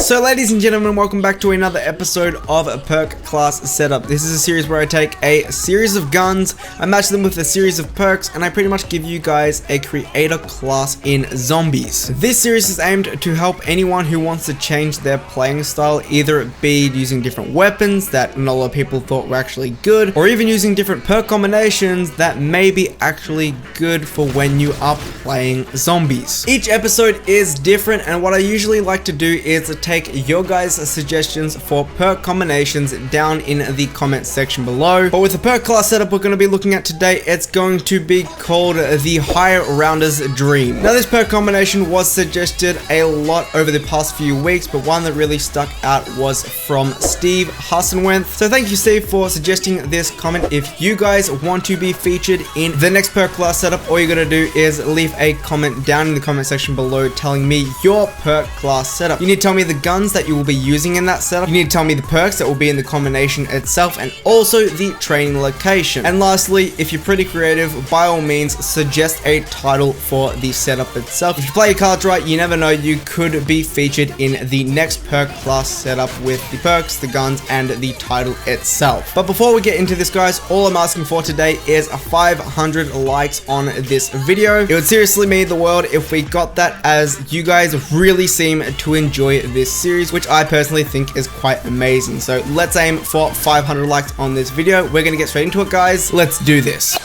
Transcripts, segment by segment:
So ladies and gentlemen, welcome back to another episode of Perk Class Setup. This is a series where I take a series of guns, I match them with a series of perks, and I pretty much give you guys a creator class in zombies. This series is aimed to help anyone who wants to change their playing style, either it be using different weapons that not a lot of people thought were actually good, or even using different perk combinations that may be actually good for when you are playing zombies. Each episode is different, and what I usually like to do is take your guys' suggestions for perk combinations down in the comment section below. But with the perk class setup we're going to be looking at today, it's going to be called the HIGHROUNDERS Dream. Now this perk combination was suggested a lot over the past few weeks, but one that really stuck out was from Steve Hassenwenth. So thank you, Steve, for suggesting this comment. If you guys want to be featured in the next perk class setup, all you gotta do is leave a comment down in the comment section below telling me your perk class setup. You need to tell me the guns that you will be using in that setup. You need to tell me the perks that will be in the combination itself, and also the training location. And lastly, if you're pretty creative, by all means suggest a title for the setup itself. If you play your cards right, you never know, you could be featured in the next perk class setup with the perks, the guns, and the title itself. But before we get into this, guys, all I'm asking for today is 500 likes on this video. It would seriously mean the world if we got that, as you guys really seem to enjoy this series, which I personally think is quite amazing. So let's aim for 500 likes on this video. We're gonna get straight into it, guys. Let's do this.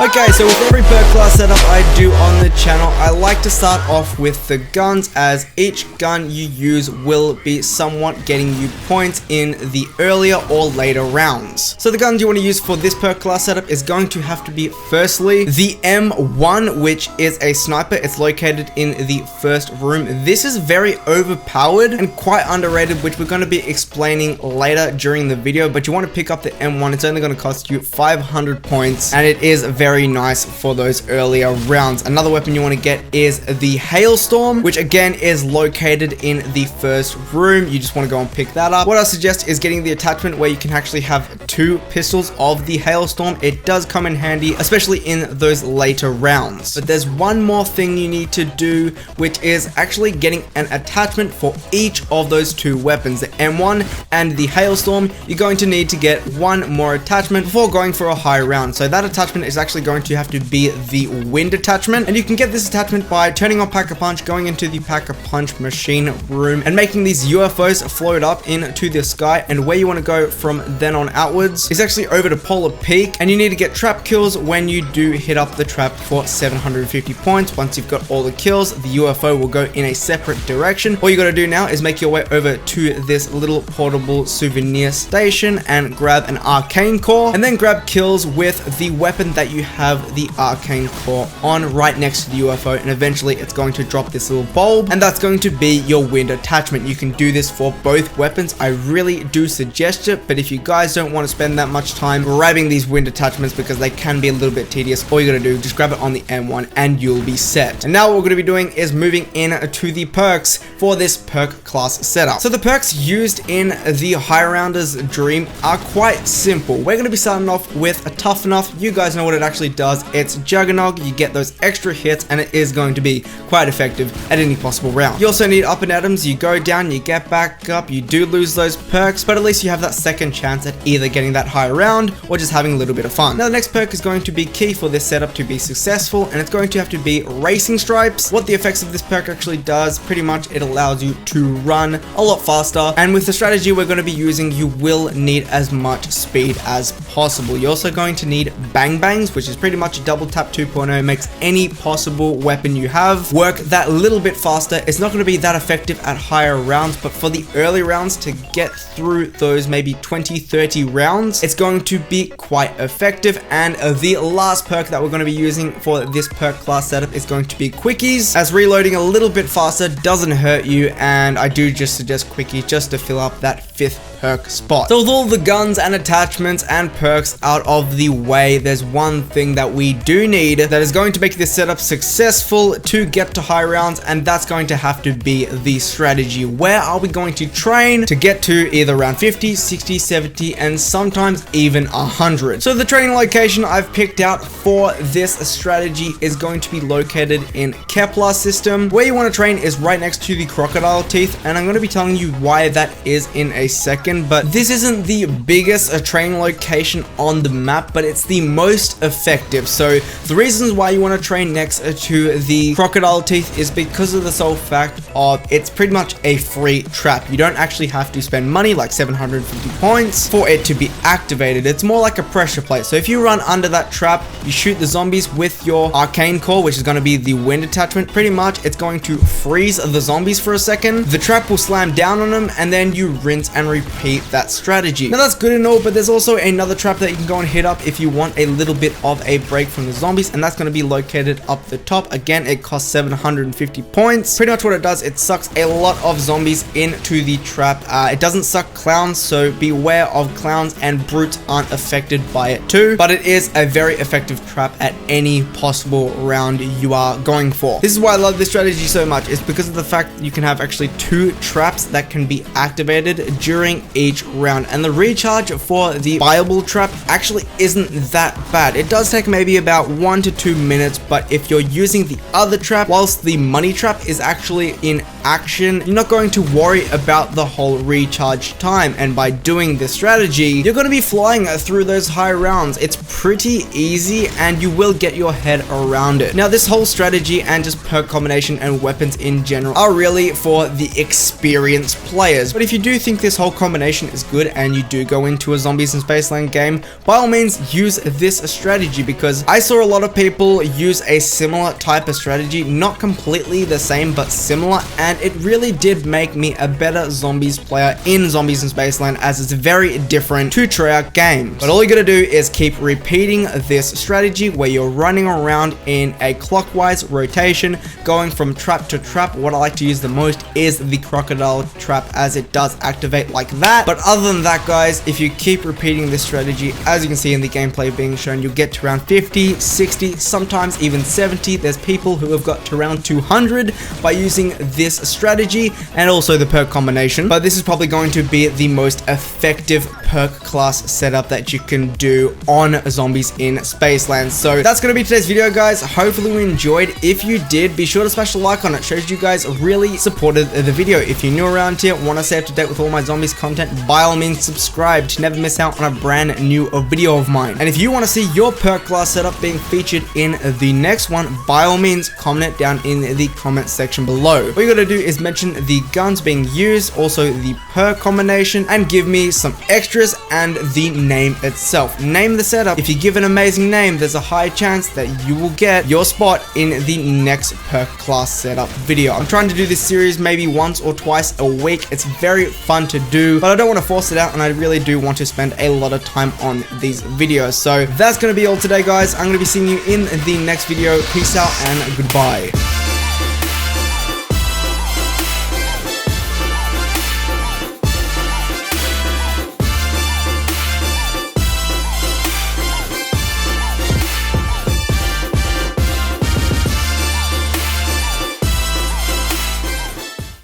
Okay, so with every perk class setup I do on the channel, I like to start off with the guns, as each gun you use will be somewhat getting you points in the earlier or later rounds. So the guns you want to use for this perk class setup is going to have to be, firstly, the M1, which is a sniper. It's located in the first room. This is very overpowered and quite underrated, which we're going to be explaining later during the video, but you want to pick up the M1. It's only going to cost you 500 points, and it is very nice for those earlier rounds. Another weapon you want to get is the Hailstorm, which again is located in the first room. You just want to go and pick that up. What I suggest is getting the attachment where you can actually have 2 pistols of the Hailstorm. It does come in handy, especially in those later rounds. But there's one more thing you need to do, which is actually getting an attachment for each of those 2 weapons, the M1 and the Hailstorm. You're going to need to get one more attachment before going for a high round. So that attachment is actually going to have to be the wind attachment, and you can get this attachment by turning on Pack-a-Punch, going into the Pack-a-Punch machine room, and making these UFOs float up into the sky. And where you want to go from then on outwards is actually over to Polar Peak, and you need to get trap kills when you do hit up the trap for 750 points. Once you've got all the kills, the UFO will go in a separate direction. All you got to do now is make your way over to this little portable souvenir station and grab an arcane core, and then grab kills with the weapon that you have the arcane core on right next to the UFO, and eventually it's going to drop this little bulb, and that's going to be your wind attachment. You can do this for both weapons. I really do suggest it, but if you guys don't want to spend that much time grabbing these wind attachments because they can be a little bit tedious, all you gotta do, just grab it on the M1 and you'll be set. And now what we're gonna be doing is moving in to the perks for this perk class setup. So the perks used in the HIGHROUNDERS Dream are quite simple. We're gonna be starting off with a Tough Enough. You guys know what it actually does. It's Juggernog. You get those extra hits, and it is going to be quite effective at any possible round. You also need Up and Atoms. You go down, you get back up. You do lose those perks, but at least you have that second chance at either getting that high round or just having a little bit of fun. Now the next perk is going to be key for this setup to be successful, and it's going to have to be Racing Stripes. What the effects of this perk actually does, pretty much it allows you to run a lot faster, and with the strategy we're going to be using, you will need as much speed as possible. You're also going to need Bang Bangs, which is pretty much a double tap 2.0, makes any possible weapon you have work that little bit faster. It's not going to be that effective at higher rounds, but for the early rounds, to get through those maybe 20-30 rounds, it's going to be quite effective. And the last perk that we're going to be using for this perk class setup is going to be Quickies, as reloading a little bit faster doesn't hurt you, and I do just suggest Quickies just to fill up that 5th perk spot. So with all the guns and attachments and perks out of the way, there's one thing that we do need that is going to make this setup successful to get to high rounds, and that's going to have to be the strategy. Where are we going to train to get to either round 50, 60, 70, and sometimes even 100? So the training location I've picked out for this strategy is going to be located in Kepler system. Where you want to train is right next to the crocodile teeth, and I'm going to be telling you why that is in a second. But this isn't the biggest training location on the map, but it's the most effective. So the reasons why you want to train next to the crocodile teeth is because of the sole fact of it's pretty much a free trap. You don't actually have to spend money like 750 points for it to be activated. It's more like a pressure plate. So if you run under that trap, you shoot the zombies with your arcane core, which is going to be the wind attachment. Pretty much it's going to freeze the zombies for a second. The trap will slam down on them, and then you rinse and repeat that strategy. Now that's good and all, but there's also another trap that you can go and hit up if you want a little bit of a break from the zombies, and that's going to be located up the top. Again, it costs 750 points. Pretty much what it does, it sucks a lot of zombies into the trap. It doesn't suck clowns, so beware of clowns, and brutes aren't affected by it too, but it is a very effective trap at any possible round you are going for. This is why I love this strategy so much. It's because of the fact that you can have actually 2 traps that can be activated during each round, and the recharge for the viable trap actually isn't that bad. It does take maybe about 1 to 2 minutes, but if you're using the other trap whilst the money trap is actually in action, you're not going to worry about the whole recharge time, and by doing this strategy, you're going to be flying through those high rounds. It's pretty easy, and you will get your head around it. Now, this whole strategy and just perk combination and weapons in general are really for the experienced players, but if you do think this whole combination is good and you do go into a Zombies in Spaceland game, by all means use this strategy, because I saw a lot of people use a similar type of strategy, not completely the same but similar, and it really did make me a better zombies player in Zombies in Spaceland, as it's very different to Treyarch games. But all you gotta do is keep repeating this strategy where you're running around in a clockwise rotation, going from trap to trap. What I like to use the most is the crocodile trap, as it does activate like that. But other than that, guys, if you keep repeating this strategy, as you can see in the gameplay being shown, you'll get to around 50, 60, sometimes even 70. There's people who have got to around 200 by using this strategy and also the perk combination. But this is probably going to be the most effective perk class setup that you can do on Zombies in Spaceland. So that's going to be today's video, guys. Hopefully you enjoyed. If you did, be sure to smash the like on it. Shows you guys really supported the video. If you're new around here, want to stay up to date with all my zombies content, by all means subscribe to never miss out on a brand new video of mine. And if you want to see your perk class setup being featured in the next one, by all means comment it down in the comment section below. All you gotta do is mention the guns being used, also the perk combination, and give me some extras and the name itself. Name the setup. If you give an amazing name, there's a high chance that you will get your spot in the next perk class setup video. I'm trying to do this series maybe once or twice a week. It's very fun to do, but I don't want to force it out, and I really do want to spend a lot of time on these videos. So that's going to be all today, guys. I'm going to be seeing you in the next video. Peace out and goodbye.